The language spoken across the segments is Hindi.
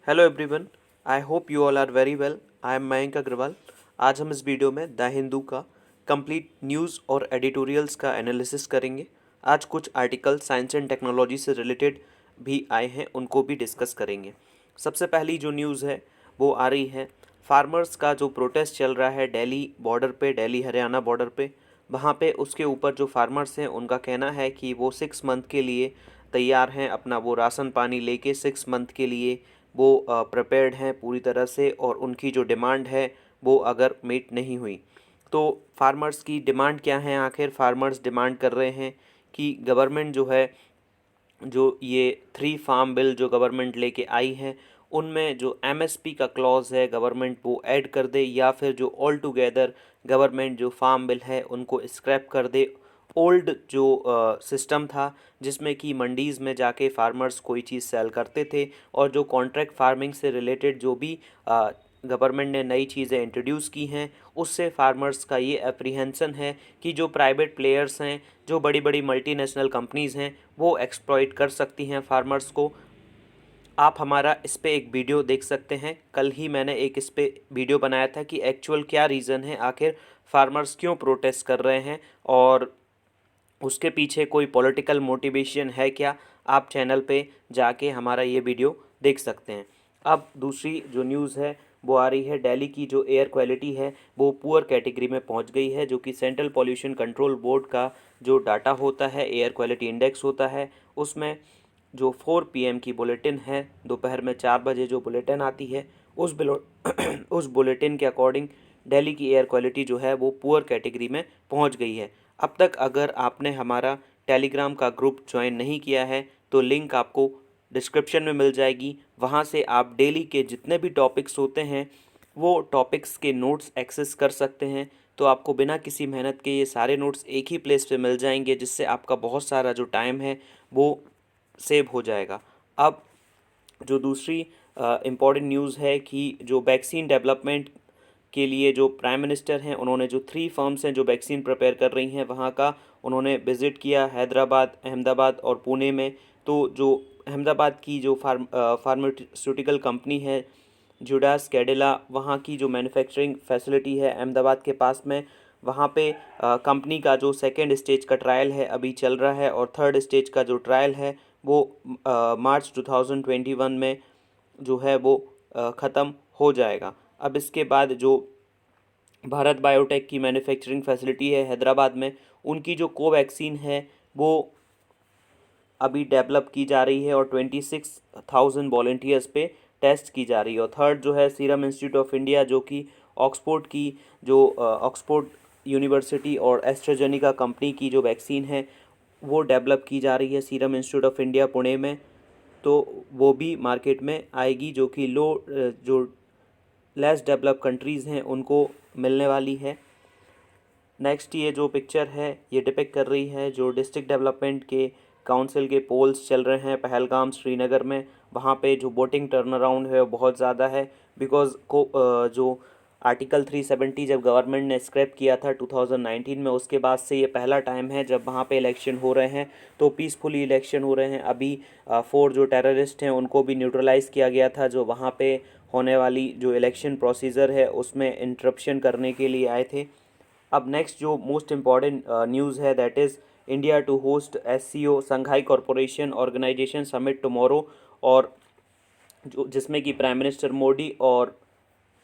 Hello everyone, I hope you all are very well. I am Mayank Agarwal. आज हम इस वीडियो में द हिंदू का कंप्लीट न्यूज़ और एडिटोरियल्स का एनालिसिस करेंगे। आज कुछ आर्टिकल साइंस एंड टेक्नोलॉजी से रिलेटेड भी आए हैं, उनको भी डिस्कस करेंगे। सबसे पहली जो न्यूज़ है वो आ रही है फार्मर्स का जो प्रोटेस्ट चल रहा है दिल्ली बॉर्डर पे, दिल्ली हरियाणा बॉर्डर पे। वहाँ पे उसके ऊपर जो फार्मर्स हैं उनका कहना है कि वो 6 मंथ के लिए तैयार हैं, अपना वो राशन पानी लेके 6 मंथ के लिए वो प्रिपेयर्ड हैं पूरी तरह से। और उनकी जो डिमांड है वो अगर मीट नहीं हुई तो फार्मर्स की डिमांड क्या है। आखिर फार्मर्स डिमांड कर रहे हैं कि गवर्नमेंट जो है, जो ये 3 फार्म बिल जो गवर्नमेंट लेके आई है उनमें जो एमएसपी का क्लॉज है गवर्नमेंट वो ऐड कर दे, या फिर जो ऑल टुगेदर गवर्नमेंट जो फार्म बिल है उनको स्क्रैप कर दे। ओल्ड जो सिस्टम था जिसमें कि मंडीज़ में जाके फार्मर्स कोई चीज़ सेल करते थे, और जो कॉन्ट्रैक्ट फार्मिंग से रिलेटेड जो भी गवर्नमेंट ने नई चीज़ें इंट्रोड्यूस की हैं, उससे फार्मर्स का ये अप्रीहेंसन है कि जो प्राइवेट प्लेयर्स हैं, जो बड़ी बड़ी मल्टीनेशनल कंपनीज़ हैं, वो एक्सप्लॉइट कर सकती हैं फार्मर्स को। आप हमारा इस पे एक वीडियो देख सकते हैं। कल ही मैंने एक इस पे वीडियो बनाया था कि एक्चुअल क्या रीज़न है, आखिर फार्मर्स क्यों प्रोटेस्ट कर रहे हैं और उसके पीछे कोई पॉलिटिकल मोटिवेशन है क्या। आप चैनल पे जाके हमारा ये वीडियो देख सकते हैं। अब दूसरी जो न्यूज़ है वो आ रही है दिल्ली की जो एयर क्वालिटी है वो पुअर कैटेगरी में पहुंच गई है, जो कि सेंट्रल पॉल्यूशन कंट्रोल बोर्ड का जो डाटा होता है, एयर क्वालिटी इंडेक्स होता है, उसमें जो 4 PM की बुलेटिन है, दोपहर में 4 बजे जो बुलेटिन आती है, उस उस बुलेटिन के अकॉर्डिंग दिल्ली की एयर क्वालिटी जो है वो पुअर कैटेगरी में पहुंच गई है। अब तक अगर आपने हमारा टेलीग्राम का ग्रुप ज्वाइन नहीं किया है तो लिंक आपको डिस्क्रिप्शन में मिल जाएगी। वहाँ से आप डेली के जितने भी टॉपिक्स होते हैं वो टॉपिक्स के नोट्स एक्सेस कर सकते हैं। तो आपको बिना किसी मेहनत के ये सारे नोट्स एक ही प्लेस पे मिल जाएंगे, जिससे आपका बहुत सारा जो टाइम है वो सेव हो जाएगा। अब जो दूसरी इम्पॉर्टेंट न्यूज़ है कि जो वैक्सीन डेवलपमेंट के लिए जो प्राइम मिनिस्टर हैं उन्होंने जो 3 फर्म्स हैं जो वैक्सीन प्रिपेयर कर रही हैं वहाँ का उन्होंने विज़िट किया, हैदराबाद, अहमदाबाद और पुणे में। तो जो अहमदाबाद की जो फार्मास्यूटिकल कंपनी है जुडास कैडिला, वहाँ की जो मैन्युफैक्चरिंग फैसिलिटी है अहमदाबाद के पास में, वहाँ पे कंपनी का जो सेकेंड स्टेज का ट्रायल है अभी चल रहा है, और थर्ड स्टेज का जो ट्रायल है वो मार्च 2021 में जो है वो ख़त्म हो जाएगा। अब इसके बाद जो भारत बायोटेक की मैन्युफैक्चरिंग फैसिलिटी है हैदराबाद में, उनकी जो कोवैक्सीन है वो अभी डेवलप की जा रही है और 26,000 वॉलेंटियर्स पे टेस्ट की जा रही है। और थर्ड जो है सीरम इंस्टीट्यूट ऑफ इंडिया, जो कि ऑक्सफोर्ड की जो ऑक्सफोर्ड यूनिवर्सिटी और एस्ट्राजेनिका कंपनी की जो वैक्सीन है वो डेवलप की जा रही है serum institute of India Pune में। तो वो भी मार्केट में आएगी, जो कि जो लेस डेवलप कंट्रीज़ हैं उनको मिलने वाली है। नेक्स्ट ये जो पिक्चर है ये डिपिक्ट कर रही है जो डिस्ट्रिक्ट डेवलपमेंट के काउंसिल के पोल्स चल रहे हैं पहलगाम श्रीनगर में। वहाँ पे जो बोटिंग टर्न अराउंड है वो बहुत ज़्यादा है, बिकॉज जो आर्टिकल 370 जब गवर्नमेंट ने स्क्रैप किया था 2019 में, उसके बाद से ये पहला टाइम है जब वहाँ पे इलेक्शन हो रहे हैं। तो पीसफुली इलेक्शन हो रहे हैं। अभी 4 जो टेररिस्ट हैं उनको भी न्यूट्रलाइज़ किया गया था, जो वहाँ पे होने वाली जो इलेक्शन प्रोसीजर है उसमें इंटरप्शन करने के लिए आए थे। अब नेक्स्ट जो मोस्ट इम्पॉर्टेंट न्यूज़ है that is India to host SCO Shanghai corporation organisation summit tomorrow, और जो जिसमें कि प्राइम मिनिस्टर मोदी और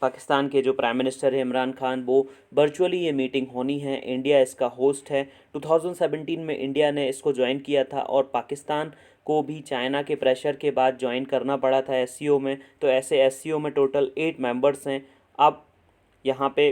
पाकिस्तान के जो प्राइम मिनिस्टर है इमरान खान, वो वर्चुअली ये मीटिंग होनी है। इंडिया इसका होस्ट है। 2017 में इंडिया ने इसको ज्वाइन किया था और पाकिस्तान को भी चाइना के प्रेशर के बाद ज्वाइन करना पड़ा था एससीओ में। तो ऐसे एससीओ में टोटल 8 मेंबर्स हैं। अब यहाँ पे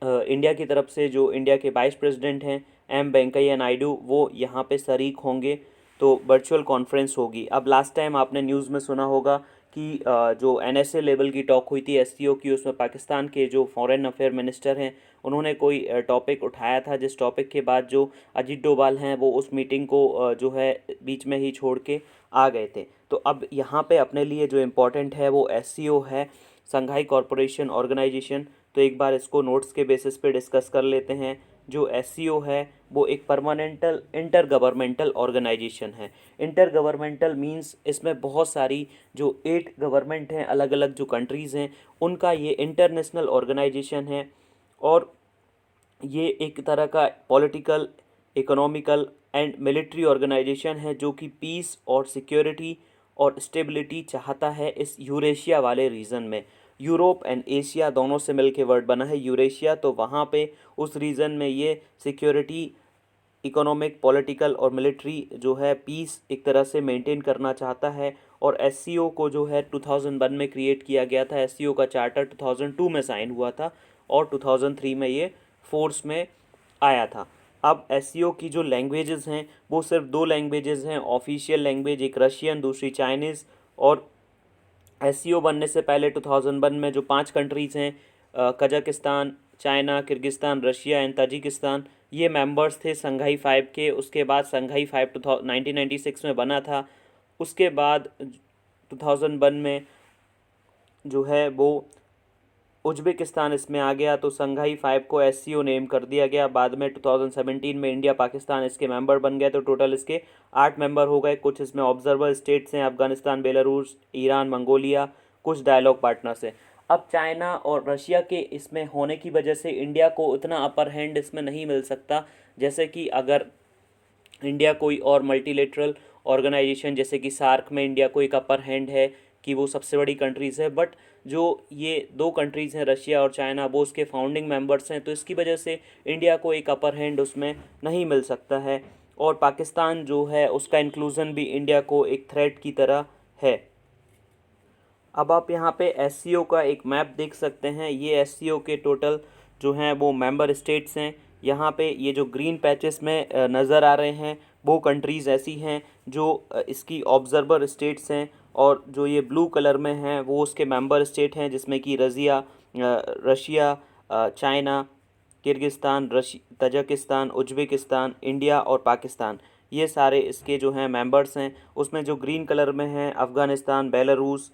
इंडिया की तरफ से जो इंडिया के वाइस प्रेसिडेंट हैं वेंकैया नायडू, वो यहाँ पे शरीक होंगे। तो वर्चुअल कॉन्फ्रेंस होगी। अब लास्ट टाइम आपने न्यूज़ में सुना होगा कि जो एनएसए लेवल की टॉक हुई थी एससीओ की, उसमें पाकिस्तान के जो फॉरेन अफेयर मिनिस्टर हैं उन्होंने कोई टॉपिक उठाया था, जिस टॉपिक के बाद जो अजीत डोभाल हैं वो उस मीटिंग को जो है बीच में ही छोड़ के आ गए थे। तो अब यहाँ पे अपने लिए जो इम्पोर्टेंट है वो एससीओ है, संघाई कॉरपोरेशन ऑर्गेनाइजेशन। तो एक बार इसको नोट्स के बेसिस पे डिस्कस कर लेते हैं। जो एससीओ है वो एक परमानेंटल इंटर गवर्नमेंटल ऑर्गेनाइजेशन है। इंटर गवर्नमेंटल मींस इसमें बहुत सारी जो 8 गवर्नमेंट हैं, अलग अलग जो कंट्रीज़ हैं, उनका ये इंटरनेशनल ऑर्गेनाइजेशन है। और ये एक तरह का political, economical and military organisation है जो कि पीस और सिक्योरिटी और स्टेबिलिटी चाहता है इस यूरेशिया वाले रीजन में। यूरोप एंड एशिया दोनों से मिलके वर्ड बना है यूरेशिया, तो वहाँ पे उस रीजन में ये सिक्योरिटी, इकोनॉमिक, पॉलिटिकल और मिलिट्री जो है पीस एक तरह से मेंटेन करना चाहता है। और एससीओ को जो है 2001 में क्रिएट किया गया था। एससीओ का चार्टर 2002 में साइन हुआ था और 2003 में ये फोर्स में आया था। अब एससीओ की जो लैंग्वेजेस हैं वो सिर्फ 2 लैंग्वेजेस हैं ऑफिशियल लैंग्वेज, एक रशियन, दूसरी चाइनीज़। और एससीओ बनने से पहले 2001 में जो 5 कंट्रीज़ हैं, Kazakhstan, China, Kyrgyzstan, Russia and Tajikistan, ये मेंबर्स थे संघाई 5 के। उसके बाद संघाई 5 1996 में बना था। उसके बाद 2001 में जो है वो उज्बेकिस्तान इसमें आ गया, तो संघाई 5 को एससीओ नेम कर दिया गया। बाद में 2017 में इंडिया, पाकिस्तान इसके मेंबर बन गए, तो टोटल इसके 8 मेंबर हो गए। कुछ इसमें ऑब्जर्वर स्टेट्स हैं, अफगानिस्तान, बेलारूस, ईरान, मंगोलिया, कुछ डायलॉग पार्टनर्स हैं। अब चाइना और रशिया के इसमें होने की वजह से इंडिया को उतना अपर हैंड इसमें नहीं मिल सकता, जैसे कि अगर इंडिया कोई और मल्टीलेटरल ऑर्गेनाइजेशन जैसे कि सार्क में इंडिया को एक अपर हैंड है कि वो सबसे बड़ी कंट्रीज़ है, बट जो ये 2 कंट्रीज़ हैं रशिया और चाइना, वो उसके फाउंडिंग मेंबर्स हैं, तो इसकी वजह से इंडिया को एक अपर हैंड उसमें नहीं मिल सकता है। और पाकिस्तान जो है उसका इंक्लूज़न भी इंडिया को एक थ्रेट की तरह है। अब आप यहाँ पे एससीओ का एक मैप देख सकते हैं। ये एससीओ के टोटल जो हैं वो मेंबर स्टेट्स हैं। यहाँ पे ये जो ग्रीन पैचेस में नज़र आ रहे हैं वो कंट्रीज़ ऐसी हैं जो इसकी ऑब्जर्वर स्टेट्स हैं, और जो ये ब्लू कलर में हैं वो उसके मेंबर स्टेट हैं, जिसमें कि Russia, China, Kyrgyzstan, Tajikistan, Uzbekistan, India और पाकिस्तान, ये सारे इसके जो हैं मेंबर्स हैं। उसमें जो ग्रीन कलर में हैं अफ़गानिस्तान, बेलारूस,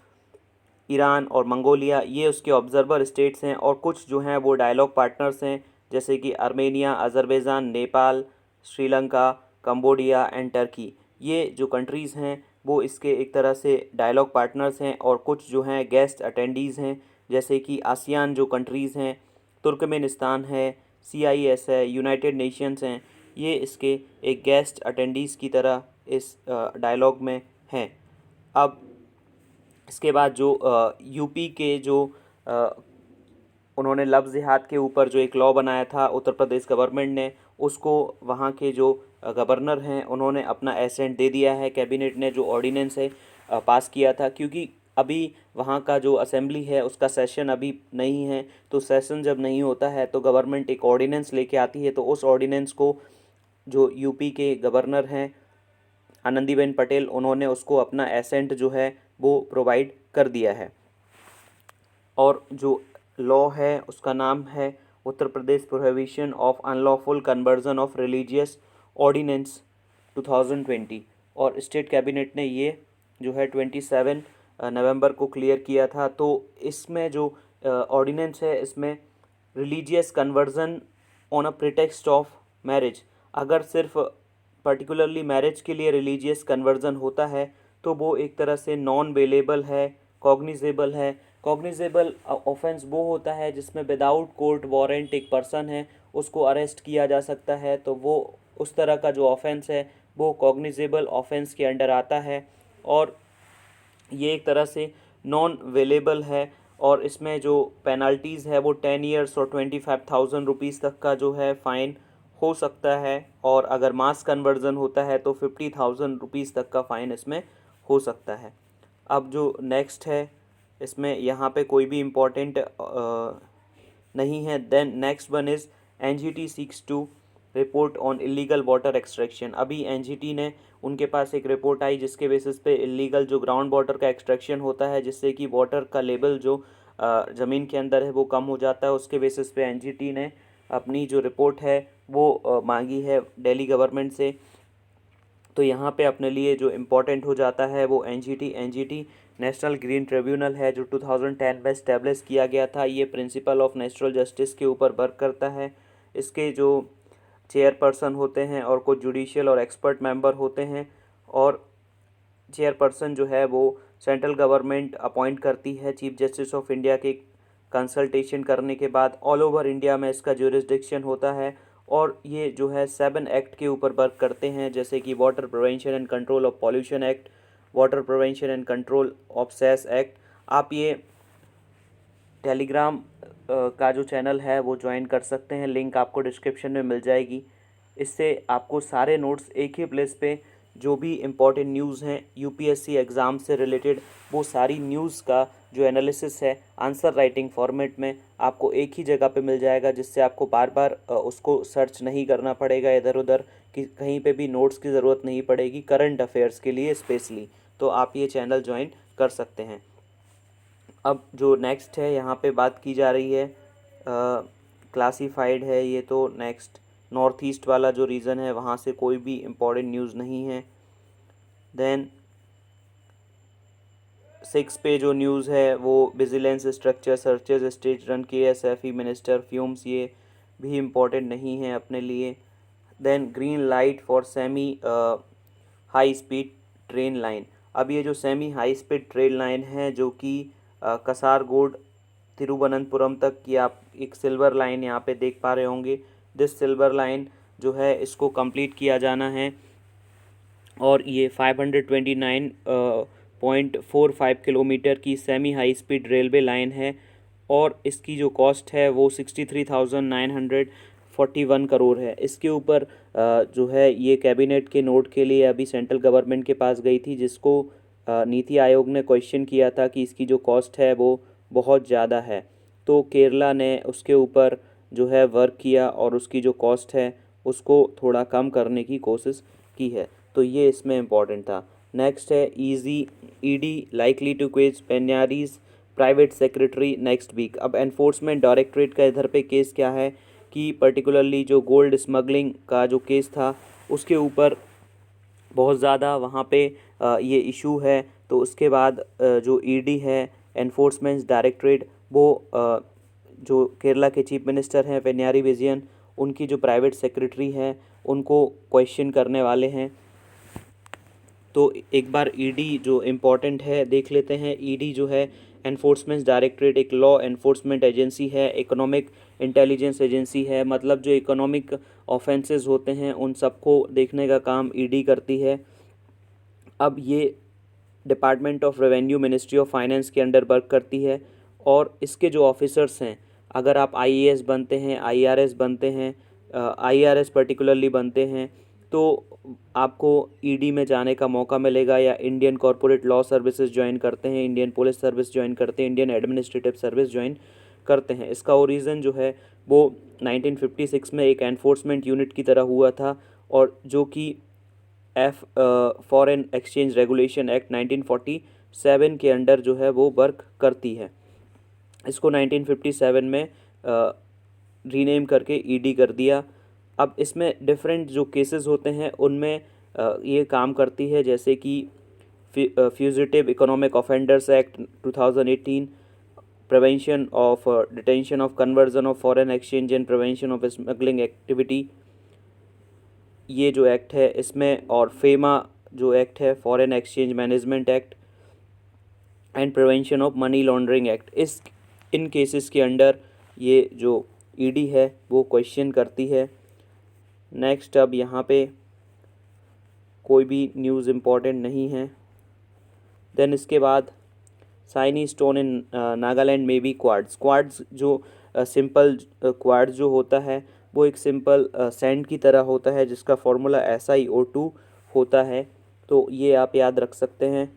ईरान और मंगोलिया, ये उसके ऑब्जर्वर स्टेट्स हैं। और कुछ जो हैं वो डायलॉग पार्टनर्स हैं, जैसे कि Armenia, Azerbaijan, Nepal, Sri Lanka, Cambodia and Turkey. ये जो कंट्रीज़ हैं वो इसके एक तरह से डायलॉग पार्टनर्स हैं। और कुछ जो हैं गेस्ट अटेंडीज़ हैं, जैसे कि आसियान जो कंट्रीज़ हैं, तुर्कमेनिस्तान है, CIS है, यूनाइटेड नेशंस हैं, ये इसके एक गेस्ट अटेंडीज़ की तरह इस डायलॉग में हैं। अब इसके बाद जो यूपी के जो अ, उन्होंने लफ्ज़ जिहाद के ऊपर जो एक लॉ बनाया था उत्तर प्रदेश गवर्नमेंट ने, उसको वहाँ के जो गवर्नर हैं उन्होंने अपना एसेंट दे दिया है। कैबिनेट ने जो ऑर्डिनेंस है पास किया था, क्योंकि अभी वहाँ का जो असेंबली है उसका सेशन अभी नहीं है, तो सेशन जब नहीं होता है तो गवर्नमेंट एक ऑर्डिनेंस लेके आती है, तो उस ऑर्डिनेंस को जो यूपी के गवर्नर हैं आनंदीबेन पटेल, उन्होंने उसको अपना एसेंट जो है वो प्रोवाइड कर दिया है। और जो लॉ है उसका नाम है Uttar Pradesh prohibition of unlawful conversion of religious ordinance 2020। और स्टेट कैबिनेट ने ये जो है 27 नवंबर को क्लियर किया था। तो इसमें जो ऑर्डिनेंस है इसमें religious conversion on a pretext of marriage, अगर सिर्फ पर्टिकुलरली मैरिज के लिए रिलीजियस कन्वर्जन होता है तो वो एक तरह से नॉन बेलेबल है, कॉग्निजेबल है। कॉग्निजेबल ऑफेंस वो होता है जिसमें विदाउट कोर्ट वारंट एक पर्सन है उसको अरेस्ट किया जा सकता है, तो वो उस तरह का जो ऑफेंस है वो कॉग्निजेबल ऑफेंस के अंडर आता है। और ये एक तरह से नॉन वेलेबल है। और इसमें जो पेनल्टीज़ है वो 10 ईयर्स और 25,000 रुपीज़ तक का जो है फ़ाइन हो सकता है। और अगर मास कन्वर्जन होता है तो 50,000 रुपीज़ तक का फ़ाइन इसमें हो सकता है। अब जो नेक्स्ट है इसमें यहाँ पे कोई भी इम्पोर्टेंट नहीं है। Then next one is NGT seeks to report on illegal water extraction. अभी NGT ने, उनके पास एक रिपोर्ट आई जिसके बेसिस पे इलीगल जो ग्राउंड वाटर का एक्सट्रैक्शन होता है, जिससे कि वाटर का लेवल जो ज़मीन के अंदर है वो कम हो जाता है, उसके बेसिस पे NGT ने अपनी जो रिपोर्ट है वो मांगी है दिल्ली गवर्नमेंट से। तो यहाँ पे अपने लिए जो इम्पोर्टेंट हो जाता है वो NGT नेशनल ग्रीन ट्रिब्यूनल है, जो 2010 में इस्टेब्लिश किया गया था। ये प्रिंसिपल ऑफ नेचुरल जस्टिस के ऊपर वर्क करता है। इसके जो चेयरपर्सन होते हैं और कुछ जुडिशियल और एक्सपर्ट मेंबर होते हैं। और चेयरपर्सन जो है वो सेंट्रल गवर्नमेंट अपॉइंट करती है चीफ जस्टिस ऑफ इंडिया के कंसल्टेशन करने के बाद। ऑल ओवर इंडिया में इसका ज्यूरिसडिक्शन होता है और ये जो है 7 एक्ट के ऊपर वर्क करते हैं, जैसे कि water prevention and control of pollution act, water prevention and control of cess act. आप ये टेलीग्राम का जो चैनल है वो ज्वाइन कर सकते हैं, लिंक आपको डिस्क्रिप्शन में मिल जाएगी। इससे आपको सारे नोट्स एक ही प्लेस पे, जो भी इम्पोर्टेंट न्यूज़ हैं यूपीएससी एग्ज़ाम से रिलेटेड, वो सारी न्यूज़ का जो एनालिसिस है आंसर राइटिंग फॉर्मेट में आपको एक ही जगह पे मिल जाएगा, जिससे आपको बार बार उसको सर्च नहीं करना पड़ेगा इधर उधर, कि कहीं पे भी नोट्स की ज़रूरत नहीं पड़ेगी करंट अफेयर्स के लिए स्पेशली। तो आप ये चैनल ज्वाइन कर सकते हैं। अब जो नेक्स्ट है यहाँ पे बात की जा रही है क्लासिफाइड है ये, तो नेक्स्ट नॉर्थ ईस्ट वाला जो रीजन है वहाँ से कोई भी इम्पोर्टेंट न्यूज़ नहीं है। देन 6 पे जो न्यूज़ है वो vigilance structure searches state run KSFE minister fumes, ये भी इम्पोर्टेंट नहीं है अपने लिए। Then green light for semi high speed train line. अब ये जो semi high speed train line है जो कि कसारगोड तिरुवनंतपुरम तक की, आप एक सिल्वर लाइन यहाँ पे देख पा रहे होंगे। दिस सिल्वर लाइन जो है इसको कंप्लीट किया जाना है और ये 529.45 किलोमीटर की semi high speed railway line है और इसकी जो कॉस्ट है वो 63,941 करोड़ है। इसके ऊपर जो है ये कैबिनेट के नोट के लिए अभी सेंट्रल गवर्नमेंट के पास गई थी, जिसको नीति आयोग ने क्वेश्चन किया था कि इसकी जो कॉस्ट है वो बहुत ज़्यादा है। तो केरला ने उसके ऊपर जो है वर्क किया और उसकी जो कॉस्ट है उसको थोड़ा कम करने की कोशिश की है। तो ये इसमें इम्पॉर्टेंट था। नेक्स्ट है ED likely to quiz Pinarayi's private secretary next week. अब एनफोर्समेंट डायरेक्टरेट का इधर पे केस क्या है कि पर्टिकुलरली जो गोल्ड स्मगलिंग का जो केस था उसके ऊपर बहुत ज़्यादा वहाँ पे ये इशू है। तो उसके बाद जो ईडी है एनफोर्समेंट डायरेक्टरेट, वो जो केरला के चीफ मिनिस्टर हैं पेन्यारी विजयन, उनकी जो प्राइवेट सेक्रेटरी हैं उनको क्वेश्चन करने वाले हैं। तो एक बार ईडी जो इम्पोर्टेंट है देख लेते हैं। ईडी जो है एनफोर्समेंट डायरेक्टरेट एक लॉ एनफोर्समेंट एजेंसी है, इकोनॉमिक इंटेलिजेंस एजेंसी है, मतलब जो इकोनॉमिक ऑफेंसेस होते हैं उन सबको देखने का काम ईडी करती है। अब ये department of revenue ministry of finance के अंडर वर्क करती है और इसके जो ऑफिसर्स हैं, अगर आप आईएएस बनते हैं, आईआरएस बनते हैं, आईआरएस पर्टिकुलरली बनते हैं, तो आपको ईडी में जाने का मौका मिलेगा, या Indian corporate law services join करते हैं, इंडियन पुलिस सर्विस ज्वाइन करते हैं, इंडियन एडमिनिस्ट्रेटिव सर्विस ज्वाइन करते हैं। इसका ओरिजिन जो है वो 1956 में एक एनफोर्समेंट यूनिट की तरह हुआ था और जो कि फॉरेन एक्सचेंज रेगुलेशन एक्ट 1947 के अंडर जो है वो वर्क करती है। इसको 1957 में रीनेम करके ईडी कर दिया। अब इसमें डिफरेंट जो केसेस होते हैं उनमें ये काम करती है, जैसे कि fugitive economic offenders act 2018, prevention of detention of conversion of foreign exchange and prevention of smuggling activity, ये जो एक्ट है इसमें, और फेमा जो एक्ट है foreign exchange management act and prevention of money laundering act, in cases के अंडर ये जो ईडी है वो क्वेश्चन करती है। नेक्स्ट, अब यहाँ पे कोई भी न्यूज़ इम्पॉर्टेंट नहीं है। देन इसके बाद साइनी स्टोन इन नागालैंड में भी क्वार्ट्ज जो सिंपल क्वार्ट्ज जो होता है वो एक सिंपल सैंड की तरह होता है जिसका फॉर्मूला SiO2 होता है, तो ये आप याद रख सकते हैं।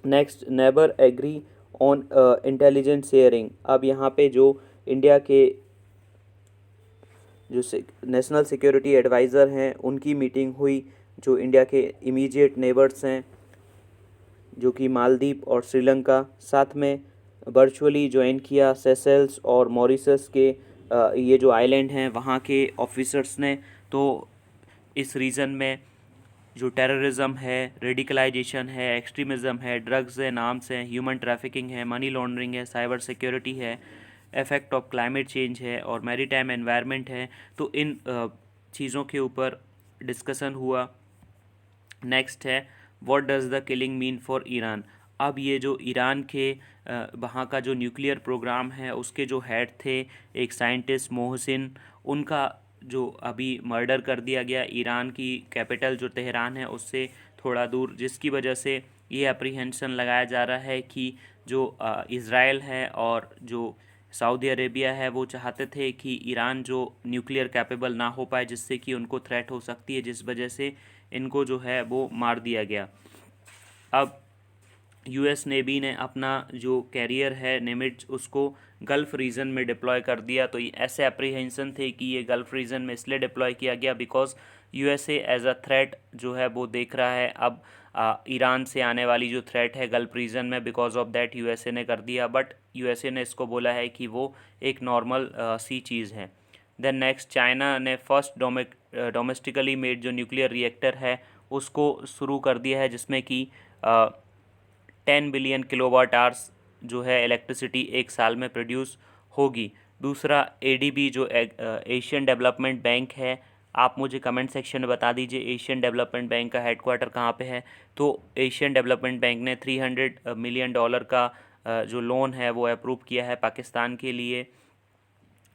Next, neighbour agree on intelligence sharing. अब यहाँ पे जो इंडिया के जो नेशनल सिक्योरिटी एडवाइज़र हैं उनकी मीटिंग हुई, जो इंडिया के इमीडिएट नेबर्स हैं जो कि मालदीव और श्रीलंका, साथ में वर्चुअली ज्वाइन किया सेशेल्स और मॉरिशस के ये जो आइलैंड हैं वहाँ के ऑफिसर्स ने। तो इस रीजन में जो टेररिज्म है, रेडिकलाइजेशन है, एक्सट्रीमिज़म है, ड्रग्स है, नाम्स हैं, ह्यूमन ट्रैफिकिंग है, मनी लॉन्ड्रिंग है, साइबर सिक्योरिटी है, इफ़ेक्ट ऑफ क्लाइमेट चेंज है और मैरीटाइम एनवायरनमेंट है। तो इन चीज़ों के ऊपर डिस्कशन हुआ। नेक्स्ट है what does the killing mean for Iran. अब ये जो ईरान के वहाँ का जो न्यूक्लियर प्रोग्राम है उसके जो हेड थे एक साइंटिस्ट मोहसिन, उनका जो अभी मर्डर कर दिया गया ईरान की कैपिटल जो तेहरान है उससे थोड़ा दूर, जिसकी वजह से ये अप्रीहेंशन लगाया जा रहा है कि जो इज़राइल है और जो सऊदी अरेबिया है वो चाहते थे कि ईरान जो न्यूक्लियर कैपेबल ना हो पाए, जिससे कि उनको थ्रेट हो सकती है, जिस वजह से इनको जो है वो मार दिया गया। अब यूएस नेवी ने अपना जो कैरियर है निमिट्ज उसको गल्फ़ रीजन में डिप्लॉय कर दिया। तो ऐसे अप्रीहेंशन थे कि ये गल्फ़ रीजन में इसलिए डिप्लॉय किया गया because USA as a threat जो है वो देख रहा है अब ईरान से आने वाली जो थ्रेट है गल्फ़ रीजन में, बिकॉज ऑफ दैट यूएसए ने कर दिया। बट यूएसए ने इसको बोला है कि वो एक नॉर्मल सी चीज़ है। देन नेक्स्ट, चाइना ने फर्स्ट डोमेस्टिकली मेड जो न्यूक्लियर रिएक्टर है उसको शुरू कर दिया है, जिसमें कि 10 बिलियन किलोवाट आवर्स जो है इलेक्ट्रिसिटी एक साल में प्रोड्यूस होगी। दूसरा, एडीबी जो एशियन डेवलपमेंट बैंक है, आप मुझे कमेंट सेक्शन में बता दीजिए एशियन डेवलपमेंट बैंक का हेडक्वार्टर कहाँ पे है। तो एशियन डेवलपमेंट बैंक ने $300 मिलियन का जो लोन है वो अप्रूव किया है पाकिस्तान के लिए।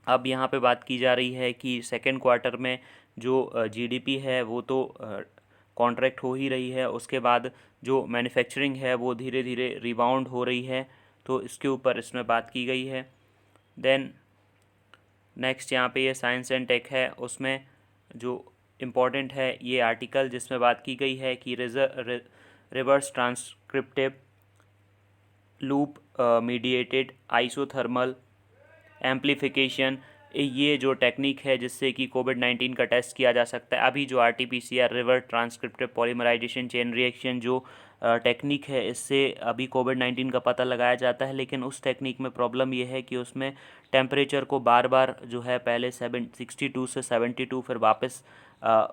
अब यहाँ पे बात की जा रही है कि सेकेंड क्वार्टर में जो जीडीपी है वो तो कॉन्ट्रैक्ट हो ही रही है, उसके बाद जो मैन्युफैक्चरिंग है वो धीरे धीरे रिबाउंड हो रही है, तो इसके ऊपर इसमें बात की गई है। देन नेक्स्ट यहाँ पे ये साइंस एंड टेक है, उसमें जो इम्पॉर्टेंट है ये आर्टिकल जिसमें बात की गई है कि reverse transcriptive loop mediated isothermal amplification, ये जो टेक्निक है जिससे कि कोविड-19 का टेस्ट किया जा सकता है। अभी जो RTPCR reverse transcriptive polymerization chain reaction जो टेक्निक है इससे अभी कोविड-19 का पता लगाया जाता है, लेकिन उस टेक्निक में प्रॉब्लम ये है कि उसमें टेम्परेचर को बार बार जो है पहले 62 से 72 फिर वापस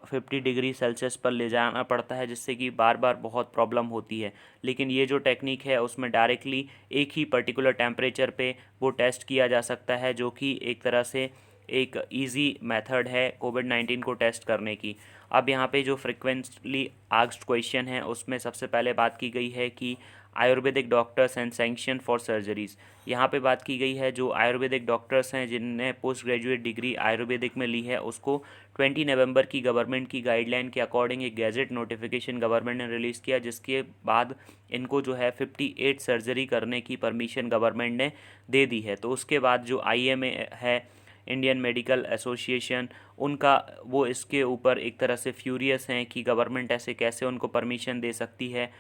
50 डिग्री सेल्सियस पर ले जाना पड़ता है, जिससे कि बार बार बहुत प्रॉब्लम होती है। लेकिन ये जो टेक्निक है उसमें डायरेक्टली एक ही पर्टिकुलर टेम्परेचर पे वो टेस्ट किया जा सकता है, जो कि एक तरह से एक इजी मेथड है कोविड-19 को टेस्ट करने की। अब यहाँ पे जो फ्रिक्वेंटली आस्क्ड क्वेश्चन है उसमें सबसे पहले बात की गई है कि Ayurvedic doctors and sanction for surgeries. यहाँ पे बात की गई है जो आयुर्वेदिक डॉक्टर्स हैं जिनने पोस्ट ग्रेजुएट डिग्री आयुर्वेदिक में ली है उसको 20 नवंबर की गवर्नमेंट की गाइडलाइन के अकॉर्डिंग एक गैजेट नोटिफिकेशन गवर्नमेंट ने रिलीज़ किया, जिसके बाद इनको जो है 58 सर्जरी करने की परमिशन गवर्नमेंट ने दे दी है। तो उसके बाद जो आईएमए है, इंडियन मेडिकल एसोसिएशन, उनका वो इसके ऊपर एक तरह से फ्यूरियस हैं कि गवर्नमेंट ऐसे कैसे उनको परमिशन दे सकती है।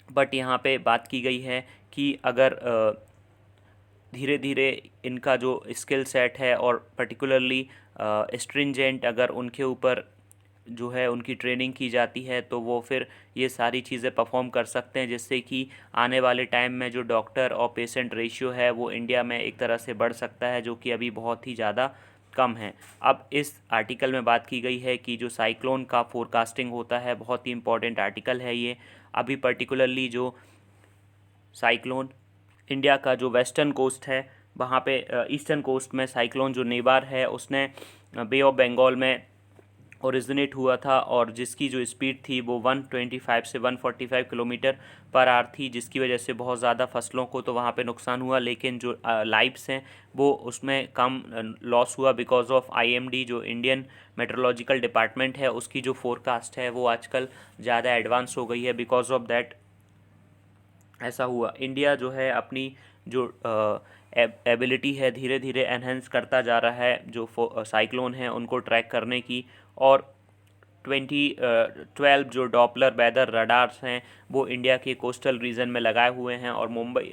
बट यहाँ पे बात की गई है कि अगर धीरे धीरे इनका जो स्किल सेट है और पर्टिकुलरली स्ट्रिंजेंट अगर उनके ऊपर जो है उनकी ट्रेनिंग की जाती है तो वो फिर ये सारी चीज़ें परफॉर्म कर सकते हैं, जिससे कि आने वाले टाइम में जो डॉक्टर और पेशेंट रेशियो है वो इंडिया में एक तरह से बढ़ सकता है, जो कि अभी बहुत ही ज़्यादा कम है। अब इस आर्टिकल में बात की गई है कि जो साइक्लोन का फोरकास्टिंग होता है, बहुत ही इंपॉर्टेंट आर्टिकल है ये। अभी पर्टिकुलरली जो साइक्लोन इंडिया का जो वेस्टर्न कोस्ट है वहाँ पे ईस्टर्न कोस्ट में साइक्लोन जो निवार है उसने बे ऑफ बंगाल में ओरिजिनेट हुआ था, और जिसकी जो स्पीड थी वो 125 से 145 किलोमीटर पर आवर थी, जिसकी वजह से बहुत ज़्यादा फसलों को तो वहाँ पे नुकसान हुआ, लेकिन जो लाइव्स हैं वो उसमें कम लॉस हुआ बिकॉज ऑफ आईएमडी जो इंडियन मेट्रोलॉजिकल डिपार्टमेंट है उसकी जो फोरकास्ट है वो आजकल ज़्यादा एडवांस हो गई है। बिकॉज ऑफ दैट ऐसा हुआ। इंडिया जो है अपनी जो एबिलिटी है धीरे धीरे एनहेंस करता जा रहा है जो साइक्लोन है उनको ट्रैक करने की, और 2012 जो डॉपलर वेदर रडार्स हैं वो इंडिया के कोस्टल रीजन में लगाए हुए हैं, और मुंबई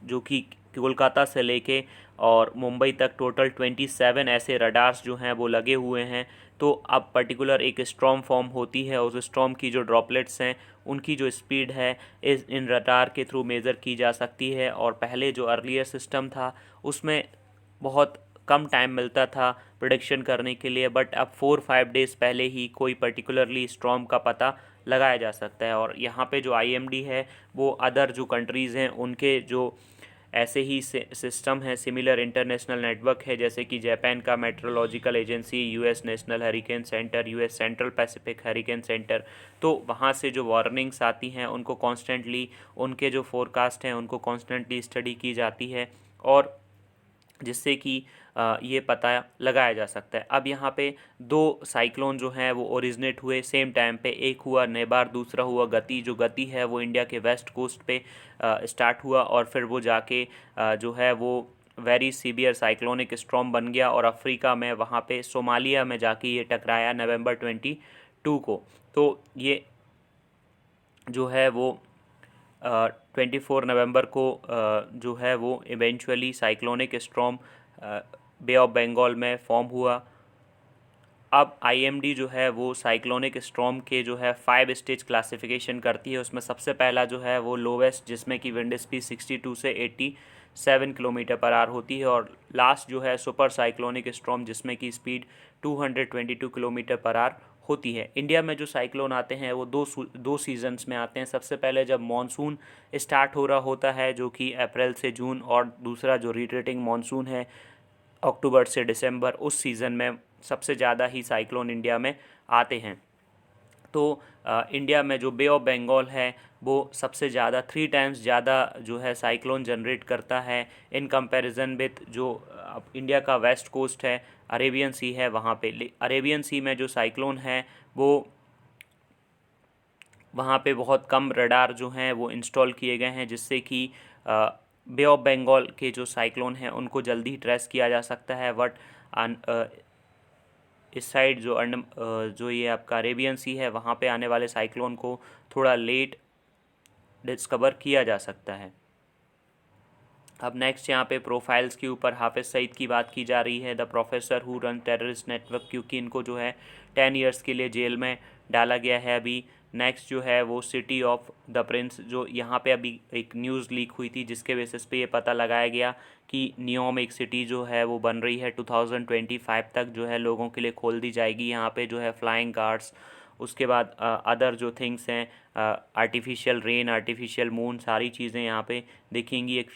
जो कि कोलकाता से लेके और मुंबई तक टोटल 27 ऐसे रडार्स जो हैं वो लगे हुए हैं। तो अब पर्टिकुलर एक स्टॉर्म फॉर्म होती है, उस स्टॉर्म की जो ड्रॉपलेट्स हैं उनकी जो स्पीड है इस इन रडार के थ्रू मेज़र की जा सकती है। और पहले जो अर्लियर सिस्टम था उसमें बहुत कम टाइम मिलता था प्रोडिक्शन करने के लिए, बट अब 4-5 डेज़ पहले ही कोई पर्टिकुलरली स्टॉर्म का पता लगाया जा सकता है। और यहाँ पे जो आईएमडी है वो अदर जो कंट्रीज़ हैं उनके जो ऐसे ही सिस्टम है, सिमिलर इंटरनेशनल नेटवर्क है, जैसे कि जापान का metrological agency, US national hurricane centre, US central Pacific hurricane centre. तो वहाँ से जो वार्निंग्स आती हैं उनको कॉन्स्टेंटली, उनके जो फोरकास्ट हैं उनको कॉन्स्टेंटली स्टडी की जाती है, और जिससे कि ये पता लगाया जा सकता है। अब यहाँ पे दो साइक्लोन जो हैं वो ओरिजिनेट हुए सेम टाइम पे, एक हुआ नेबार, दूसरा हुआ गति। जो गति है वो इंडिया के वेस्ट कोस्ट पे स्टार्ट हुआ, और फिर वो जाके जो है वो वेरी सीवियर साइक्लोनिक स्टॉर्म बन गया, और अफ्रीका में वहाँ पे सोमालिया में जाके ये टकराया नवंबर 22 को। तो ये जो है वो 24 नवंबर को जो है वो eventually cyclonic storm Bay of Bengal में फॉर्म हुआ। अब आईएमडी जो है वो साइक्लोनिक स्टॉर्म के जो है 5 स्टेज क्लासिफिकेशन करती है। उसमें सबसे पहला जो है वो लोवेस्ट, जिसमें कि विंड स्पीड 62 से 87 किलोमीटर पर आवर होती है, और लास्ट जो है सुपर साइक्लोनिक स्टॉर्म, जिसमें की स्पीड 222 किलोमीटर पर आवर होती है। इंडिया में जो साइक्लोन आते हैं वो दो सीजन्स में आते हैं। सबसे पहले जब मानसून स्टार्ट हो रहा होता है, जो कि अप्रैल से जून, और दूसरा जो रिट्रीटिंग मानसून है अक्टूबर से दिसंबर, उस सीज़न में सबसे ज़्यादा ही साइक्लोन इंडिया में आते हैं। तो इंडिया में जो बे ऑफ बंगाल है वो सबसे ज़्यादा 3 टाइम्स ज़्यादा जो है साइक्लोन जनरेट करता है इन कंपैरिजन विथ जो इंडिया का वेस्ट कोस्ट है, अरेबियन सी है वहाँ पे। अरेबियन सी में जो साइक्लोन है वो वहाँ पे बहुत कम रडार जो हैं वो इंस्टॉल किए गए हैं, जिससे कि बे ऑफ बंगाल के जो साइक्लोन हैं उनको जल्दी ट्रेस किया जा सकता है। इस साइड जो ये आपका अरेबियन सी है, वहाँ पे आने वाले साइक्लोन को थोड़ा लेट डिस्कवर किया जा सकता है। अब नेक्स्ट यहाँ पे प्रोफाइल्स के ऊपर हाफिज़ सईद की बात की जा रही है, the professor who run terrorist network, क्योंकि इनको जो है 10 ईयर्स के लिए जेल में डाला गया है अभी। नेक्स्ट जो है वो सिटी ऑफ द प्रिंस, जो यहाँ पे अभी एक न्यूज़ लीक हुई थी जिसके बेसिस पे ये पता लगाया गया कि नियोम एक सिटी जो है वो बन रही है, 2025 तक जो है लोगों के लिए खोल दी जाएगी। यहाँ पे जो है फ्लाइंग कार्स, उसके बाद अदर जो थिंग्स हैं, आर्टिफिशियल रेन, आर्टिफिशियल मून, सारी चीज़ें यहाँ पे दिखेंगी। एक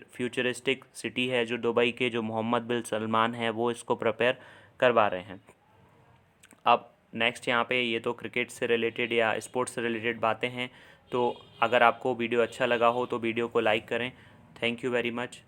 फ्यूचरिस्टिक सिटी है जो दुबई के जो मोहम्मद बिन सलमान हैं वो इसको प्रिपेयर करवा रहे हैं। अब नेक्स्ट यहाँ पे ये तो क्रिकेट से रिलेटेड या स्पोर्ट्स से रिलेटेड बातें हैं। तो अगर आपको वीडियो अच्छा लगा हो तो वीडियो को लाइक करें। Thank you very much.